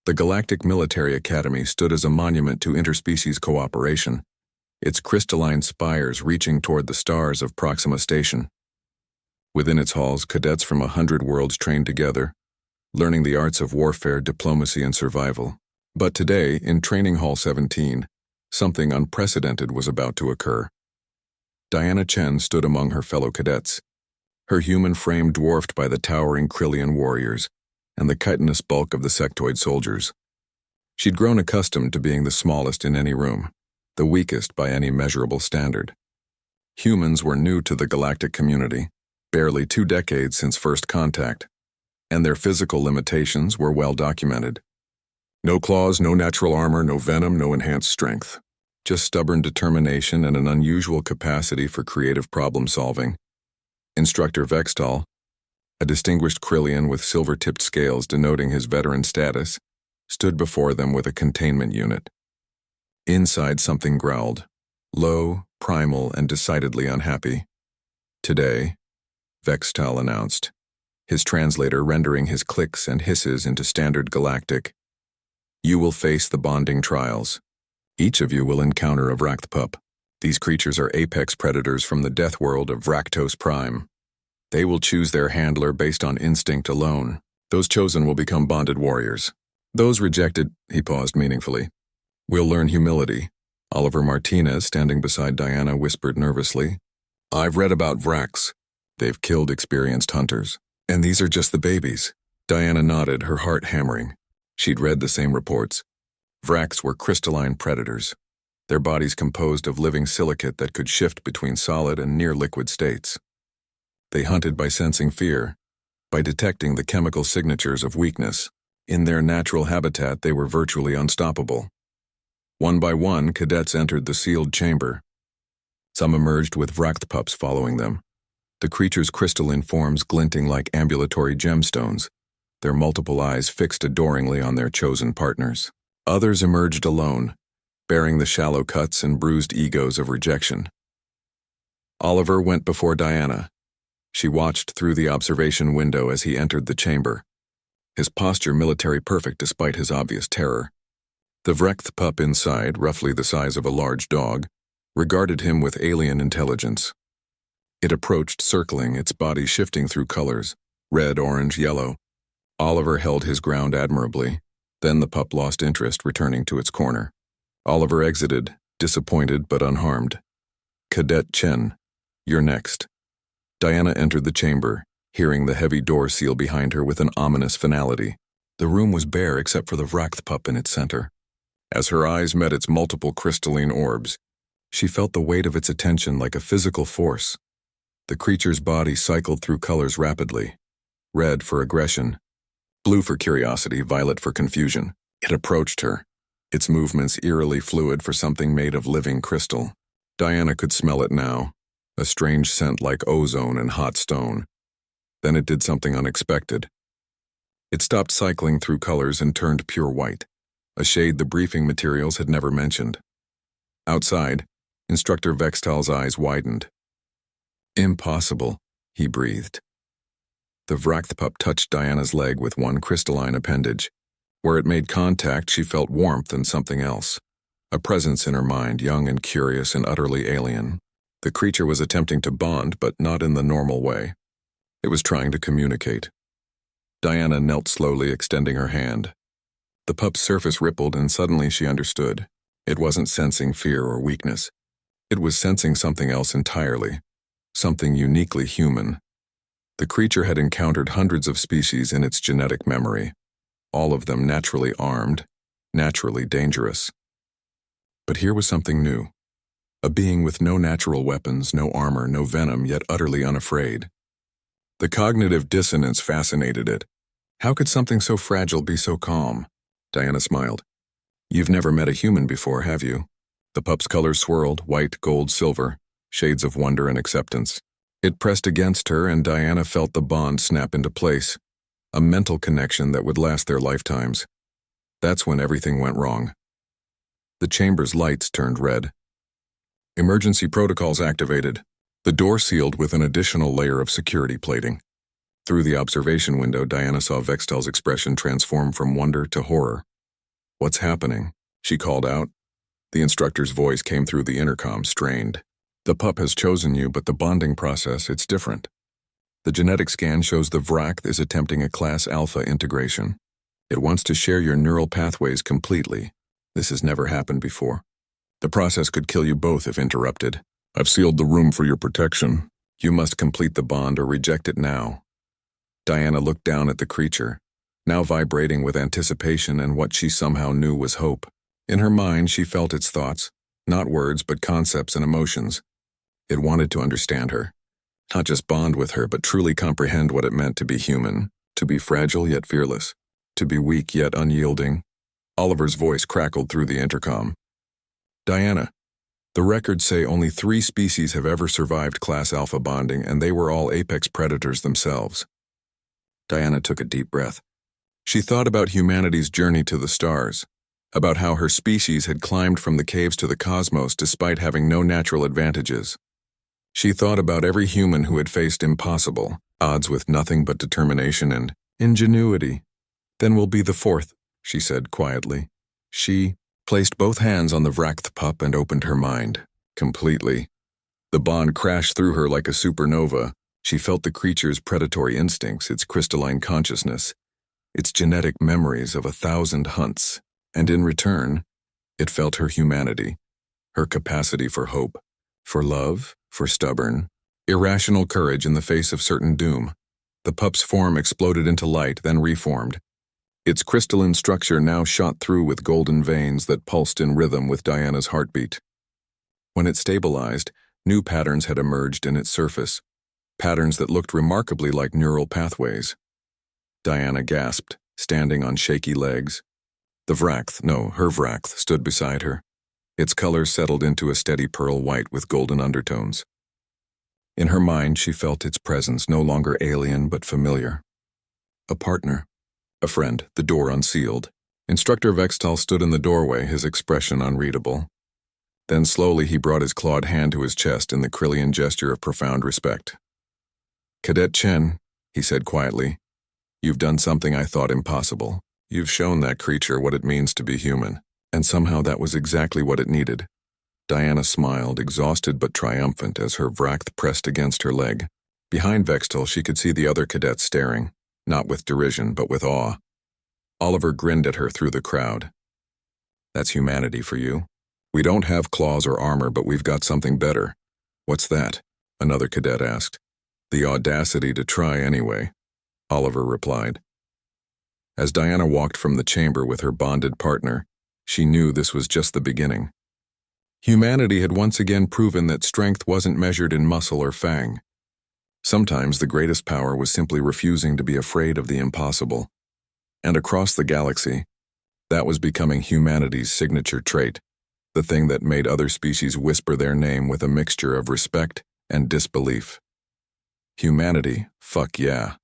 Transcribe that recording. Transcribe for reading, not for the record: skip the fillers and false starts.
The Galactic Military Academy stood as a monument to interspecies cooperation, its crystalline spires reaching toward the stars of Proxima Station. Within its halls, cadets from 100 worlds trained together, learning the arts of warfare, diplomacy, and survival. But today, in Training Hall 17, something unprecedented was about to occur. Diana Chen stood among her fellow cadets, her human frame dwarfed by the towering Krillian warriors and the chitinous bulk of the sectoid soldiers. She'd grown accustomed to being the smallest in any room, the weakest by any measurable standard. Humans were new to the galactic community, barely 2 decades since first contact, and their physical limitations were well documented. No claws, no natural armor, no venom, no enhanced strength. Just stubborn determination and an unusual capacity for creative problem-solving. Instructor Vextal, a distinguished Krillian with silver-tipped scales denoting his veteran status, stood before them with a containment unit. Inside, something growled, low, primal, and decidedly unhappy. "Today," Vextal announced, his translator rendering his clicks and hisses into standard galactic, "you will face the bonding trials. Each of you will encounter a Vrachtpup. These creatures are apex predators from the death world of Vraktos Prime. They will choose their handler based on instinct alone. Those chosen will become bonded warriors. Those rejected," he paused meaningfully, "will learn humility." Oliver Martinez, standing beside Diana, whispered nervously, "I've read about Vraks. They've killed experienced hunters. And these are just the babies." Diana nodded, her heart hammering. She'd read the same reports. Vraks were crystalline predators, their bodies composed of living silicate that could shift between solid and near-liquid states. They hunted by sensing fear, by detecting the chemical signatures of weakness. In their natural habitat, they were virtually unstoppable. One by one, cadets entered the sealed chamber. Some emerged with Vrachtpups following them, the creatures' crystalline forms glinting like ambulatory gemstones, their multiple eyes fixed adoringly on their chosen partners. Others emerged alone, bearing the shallow cuts and bruised egos of rejection. Oliver went before Diana. She watched through the observation window as he entered the chamber, his posture military perfect despite his obvious terror. The Vrachtpup inside, roughly the size of a large dog, regarded him with alien intelligence. It approached, circling, its body shifting through colors, red, orange, yellow. Oliver held his ground admirably. Then the pup lost interest, returning to its corner. Oliver exited, disappointed but unharmed. "Cadet Chen, you're next." Diana entered the chamber, hearing the heavy door seal behind her with an ominous finality. The room was bare except for the Vrachtpup in its center. As her eyes met its multiple crystalline orbs, she felt the weight of its attention like a physical force. The creature's body cycled through colors rapidly. Red for aggression, blue for curiosity, violet for confusion. It approached her, its movements eerily fluid for something made of living crystal. Diana could smell it now, a strange scent like ozone and hot stone. Then it did something unexpected. It stopped cycling through colors and turned pure white, a shade the briefing materials had never mentioned. Outside, Instructor Vextal's eyes widened. "Impossible," he breathed. The Vrachtpup touched Diana's leg with one crystalline appendage. Where it made contact, she felt warmth and something else, a presence in her mind, young and curious and utterly alien. The creature was attempting to bond, but not in the normal way. It was trying to communicate. Diana knelt slowly, extending her hand. The pup's surface rippled, and suddenly she understood. It wasn't sensing fear or weakness. It was sensing something else entirely, something uniquely human. The creature had encountered hundreds of species in its genetic memory, all of them naturally armed, naturally dangerous. But here was something new, a being with no natural weapons, no armor, no venom, yet utterly unafraid. The cognitive dissonance fascinated it. How could something so fragile be so calm? Diana smiled. "You've never met a human before, have you?" The pup's colors swirled, white, gold, silver, shades of wonder and acceptance. It pressed against her, and Diana felt the bond snap into place, a mental connection that would last their lifetimes. That's when everything went wrong. The chamber's lights turned red. Emergency protocols activated. The door sealed with an additional layer of security plating. Through the observation window, Diana saw Vextal's expression transform from wonder to horror. What's happening? She called out. The instructor's voice came through the intercom, strained. The pup has chosen you, but the bonding process, it's different. The genetic scan shows the VRAC is attempting a Class Alpha integration. It wants to share your neural pathways completely. This has never happened before. The process could kill you both if interrupted. I've sealed the room for your protection. You must complete the bond or reject it now. Diana looked down at the creature, now vibrating with anticipation and what she somehow knew was hope. In her mind, she felt its thoughts, not words but concepts and emotions. It wanted to understand her, not just bond with her, but truly comprehend what it meant to be human, to be fragile yet fearless, to be weak yet unyielding. Oliver's voice crackled through the intercom. Diana, the records say only 3 species have ever survived Class Alpha bonding, and they were all apex predators themselves. Diana took a deep breath. She thought about humanity's journey to the stars, about how her species had climbed from the caves to the cosmos despite having no natural advantages. She thought about every human who had faced impossible odds with nothing but determination and ingenuity. Then we'll be the 4th, she said quietly. She placed both hands on the Vrachthe pup and opened her mind, completely. The bond crashed through her like a supernova. She felt the creature's predatory instincts, its crystalline consciousness, its genetic memories of 1,000 hunts, and in return, it felt her humanity, her capacity for hope, for love, for stubborn, irrational courage in the face of certain doom. The pup's form exploded into light, then reformed. Its crystalline structure now shot through with golden veins that pulsed in rhythm with Diana's heartbeat. When it stabilized, new patterns had emerged in its surface, patterns that looked remarkably like neural pathways. Diana gasped, standing on shaky legs. Her Vrachthe, stood beside her. Its color settled into a steady pearl white with golden undertones. In her mind, she felt its presence, no longer alien but familiar. A partner. A friend, the door unsealed. Instructor Vextal stood in the doorway, his expression unreadable. Then slowly he brought his clawed hand to his chest in the Krillian gesture of profound respect. Cadet Chen, he said quietly, you've done something I thought impossible. You've shown that creature what it means to be human, and somehow that was exactly what it needed. Diana smiled, exhausted but triumphant, as her Vrachthe pressed against her leg. Behind Vextal, she could see the other cadets staring, not with derision, but with awe. Oliver grinned at her through the crowd. That's humanity for you. We don't have claws or armor, but we've got something better. What's that? Another cadet asked. The audacity to try anyway, Oliver replied. As Diana walked from the chamber with her bonded partner, she knew this was just the beginning. Humanity had once again proven that strength wasn't measured in muscle or fang. Sometimes the greatest power was simply refusing to be afraid of the impossible. And across the galaxy, that was becoming humanity's signature trait, the thing that made other species whisper their name with a mixture of respect and disbelief. Humanity, fuck yeah.